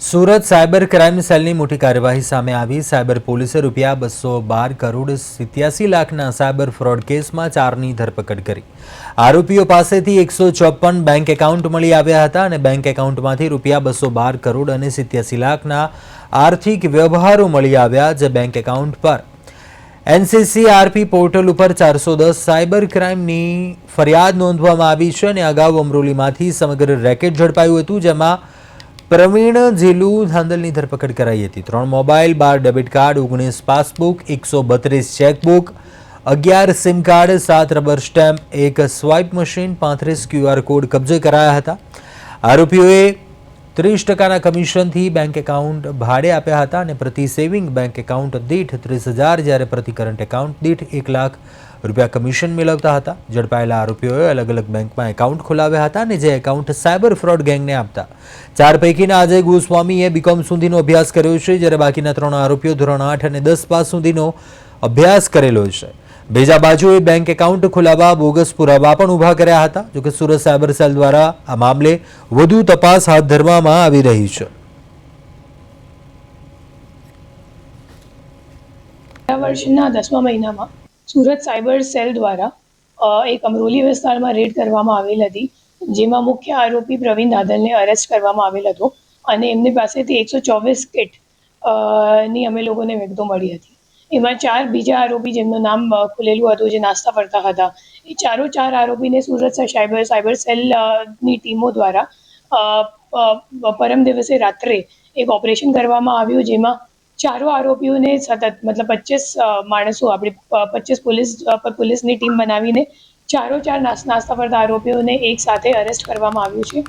Surat cyber crime સેલની મોટી કાર્યવાહી સામે આવી। સાયબર પોલીસે રૂપિયા 212 કરોડ 87 લાખના સાયબર ફ્રોડ કેસમાં 4ની ધરપકડ કરી। આરોપીઓ પાસેથી 154 બેંક એકાઉન્ટ મળી આવ્યા હતા અને બેંક એકાઉન્ટમાંથી રૂપિયા 212 કરોડ અને 87 લાખના આર્થિક વ્યવહારો મળી આવ્યા, જે બેંક એકાઉન્ટ પર એનસીસીઆરપી પોર્ટલ ઉપર 410 સાયબર ક્રાઇમની ફરિયાદ નોંધવામાં આવી છે અને અગાઉ અમરોલીમાંથી સમગ્ર રેકેટ ઝડપાયું હતું, જેમાં પ્રવીણ ઝીલુ ધાંધલની ધરપકડ કરાઈ હતી। 3 mobile, 12 debit card, 19 passbook, 132 chequebook, 11 sim card, 7 rubber stamp, 1 swipe machine, 35 QR code કબજે કરાયા હતા। આરોપીઓએ 30% કમિશનથી બેંક એકાઉન્ટ ભાડે આપ્યા હતા અને પ્રતિ સેવિંગ બેંક એકાઉન્ટ દીઠ 30,000 જ્યારે પ્રતિ કરંટ એકાઉન્ટ દીઠ 1 લાખ રૂપિયા કમિશન મેળવતા હતા। ઝડપાયેલા આરોપીઓએ અલગ અલગ બેંકમાં એકાઉન્ટ ખોલાવ્યા હતા અને જે એકાઉન્ટ સાયબર ફ્રોડ ગેંગને આપતા। 4 પૈકીના અજય ગોસ્વામીએ બીકોમ સુધીનો અભ્યાસ કર્યો છે, જ્યારે બાકીના 3 આરોપીઓ ધોરણ 8 અને 10 પાસ સુધીનો અભ્યાસ કરેલો છે। બીજા બાજુએ બેંક એકાઉન્ટ ખોલાવવા બોગસ પુરાવા પણ ઊભા કર્યા હતા। જોકે સુરત સાયબર સેલ દ્વારા આ મામલે વધુ તપાસ હાથ ધરવામાં આવી રહી છે। વર્ષના 10મા મહિનામાં સુરત સાયબર સેલ દ્વારા એક અમરોલી વિસ્તારમાં રેડ કરવામાં આવેલ હતી, જેમાં મુખ્ય આરોપી પ્રવીણ ધાંધલને અરેસ્ટ કરવામાં આવેલ હતો અને એમની પાસેથી 124 કિટ ની અમે લોકોને વિગતો મળી હતી। એમાં 4 બીજા આરોપી જેમનું નામ ખુલેલું હતું, જે નાસ્તા ફરતા હતા। એ 4 આરોપીને સુરત સાયબર સેલની ટીમો દ્વારા પરમ દિવસે રાત્રે એક ઓપરેશન કરવામાં આવ્યું, જેમાં 4 આરોપીઓને સતત મતલબ 25 માણસો આપણી 25 પોલીસની ટીમ બનાવીને 4 નાસ્તા ફરતા આરોપીઓને એક સાથે અરેસ્ટ કરવામાં આવ્યું છે।